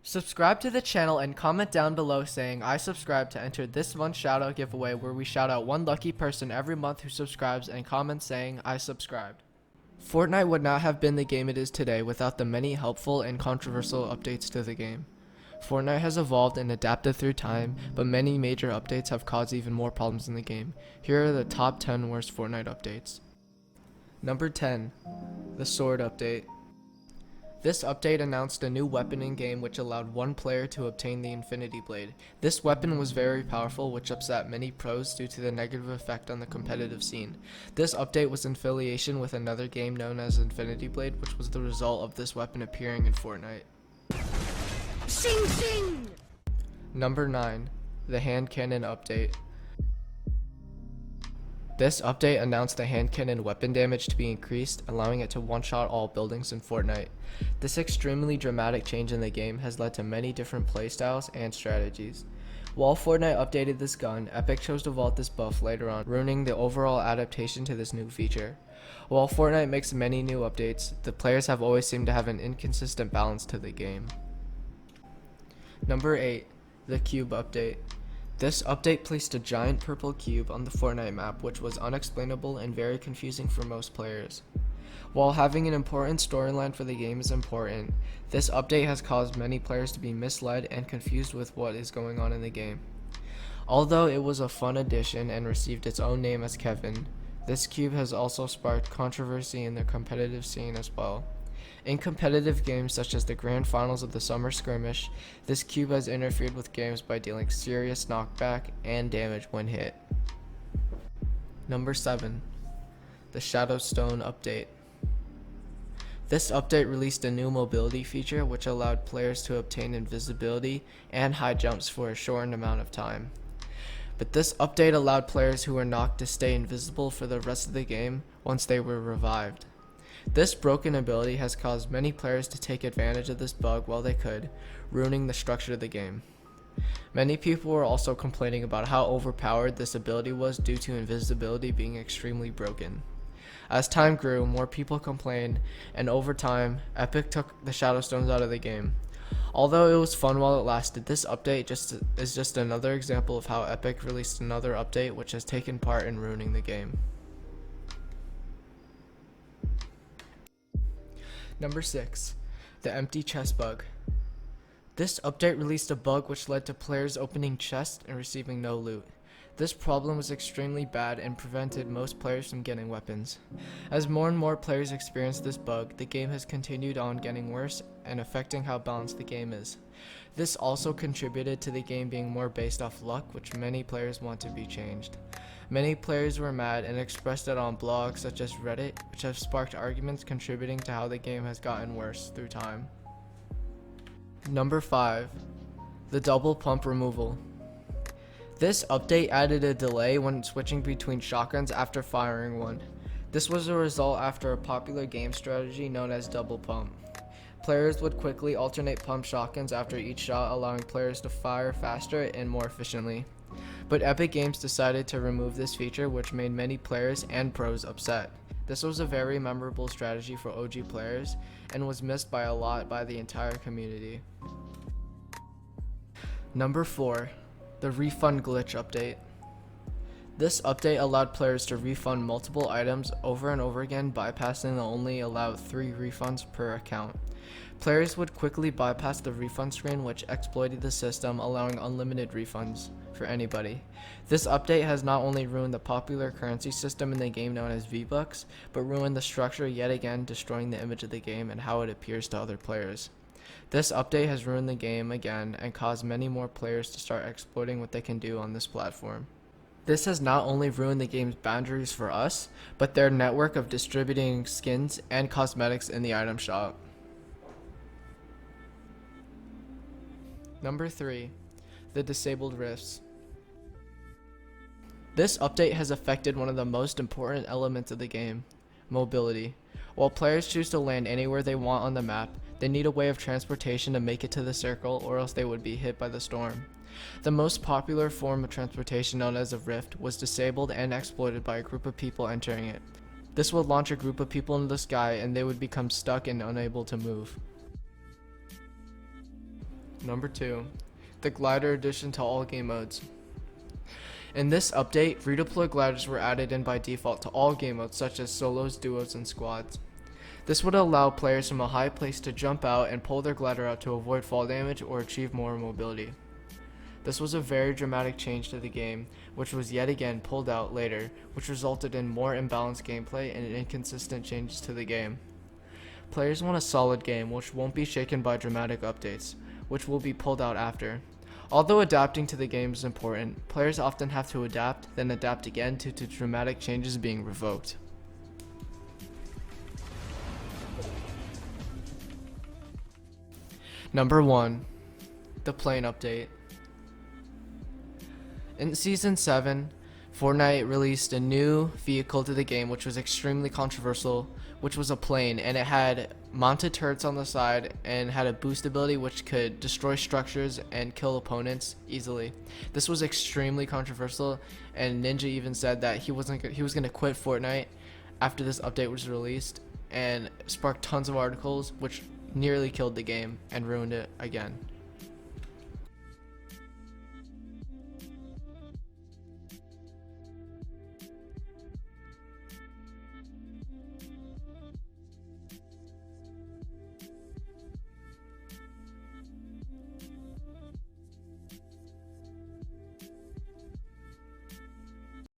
Subscribe to the channel and comment down below saying I subscribe to enter this month's shoutout giveaway where we shout out one lucky person every month who subscribes and comments saying I subscribed. Fortnite would not have been the game it is today without the many helpful and controversial updates to the game. Fortnite has evolved and adapted through time, but many major updates have caused even more problems in the game. Here are the top 10 worst Fortnite updates. Number 10. The Sword Update. This update announced a new weapon in-game which allowed one player to obtain the Infinity Blade. This weapon was very powerful, which upset many pros due to the negative effect on the competitive scene. This update was in affiliation with another game known as Infinity Blade, which was the result of this weapon appearing in Fortnite. Sing sing! Number 9. The Hand Cannon Update. This update announced the hand cannon weapon damage to be increased, allowing it to one-shot all buildings in Fortnite. This extremely dramatic change in the game has led to many different playstyles and strategies. While Fortnite updated this gun, Epic chose to vault this buff later on, ruining the overall adaptation to this new feature. While Fortnite makes many new updates, the players have always seemed to have an inconsistent balance to the game. Number 8. The Cube Update. This update placed a giant purple cube on the Fortnite map, which was unexplainable and very confusing for most players. While having an important storyline for the game is important, this update has caused many players to be misled and confused with what is going on in the game. Although it was a fun addition and received its own name as Kevin, this cube has also sparked controversy in the competitive scene as well. In competitive games such as the grand finals of the Summer Skirmish, this cube has interfered with games by dealing serious knockback and damage when hit. Number 7. The Shadowstone Update. This update released a new mobility feature which allowed players to obtain invisibility and high jumps for a shortened amount of time. But this update allowed players who were knocked to stay invisible for the rest of the game once they were revived. This broken ability has caused many players to take advantage of this bug while they could, ruining the structure of the game. Many people were also complaining about how overpowered this ability was due to invisibility being extremely broken. As time grew, more people complained, and over time, Epic took the Shadowstones out of the game. Although it was fun while it lasted, this update is just another example of how Epic released another update which has taken part in ruining the game. Number 6. The Empty Chest Bug. This update released a bug which led to players opening chests and receiving no loot. This problem was extremely bad and prevented most players from getting weapons. As more and more players experienced this bug, the game has continued on getting worse and affecting how balanced the game is. This also contributed to the game being more based off luck, which many players want to be changed. Many players were mad and expressed it on blogs such as Reddit, which have sparked arguments contributing to how the game has gotten worse through time. Number 5. The Double Pump Removal. This update added a delay when switching between shotguns after firing one. This was a result after a popular game strategy known as double pump. Players would quickly alternate pump shotguns after each shot, allowing players to fire faster and more efficiently. But Epic Games decided to remove this feature, which made many players and pros upset. This was a very memorable strategy for OG players and was missed by the entire community. Number 4. The Refund Glitch Update. This update allowed players to refund multiple items over and over again, bypassing the only allowed 3 refunds per account. Players would quickly bypass the refund screen, which exploited the system, allowing unlimited refunds for anybody. This update has not only ruined the popular currency system in the game known as V-Bucks, but ruined the structure yet again, destroying the image of the game and how it appears to other players. This update has ruined the game again and caused many more players to start exploiting what they can do on this platform. This has not only ruined the game's boundaries for us, but their network of distributing skins and cosmetics in the item shop. Number 3. The Disabled Rifts. This update has affected one of the most important elements of the game, mobility. While players choose to land anywhere they want on the map, they need a way of transportation to make it to the circle, or else they would be hit by the storm. The most popular form of transportation, known as a rift, was disabled and exploited by a group of people entering it. This would launch a group of people into the sky and they would become stuck and unable to move. Number 2, the glider addition to all game modes. In this update, redeploy gliders were added in by default to all game modes such as solos, duos, and squads. This would allow players from a high place to jump out and pull their glider out to avoid fall damage or achieve more mobility. This was a very dramatic change to the game, which was yet again pulled out later, which resulted in more imbalanced gameplay and inconsistent changes to the game. Players want a solid game which won't be shaken by dramatic updates, which will be pulled out after. Although adapting to the game is important, players often have to adapt, then adapt again due to dramatic changes being revoked. Number 1, the plane update. In Season 7, Fortnite released a new vehicle to the game which was extremely controversial, which was a plane, and it had mounted turrets on the side and had a boost ability which could destroy structures and kill opponents easily. This was extremely controversial, and Ninja even said that he was going to quit Fortnite after this update was released, and sparked tons of articles which nearly killed the game and ruined it again.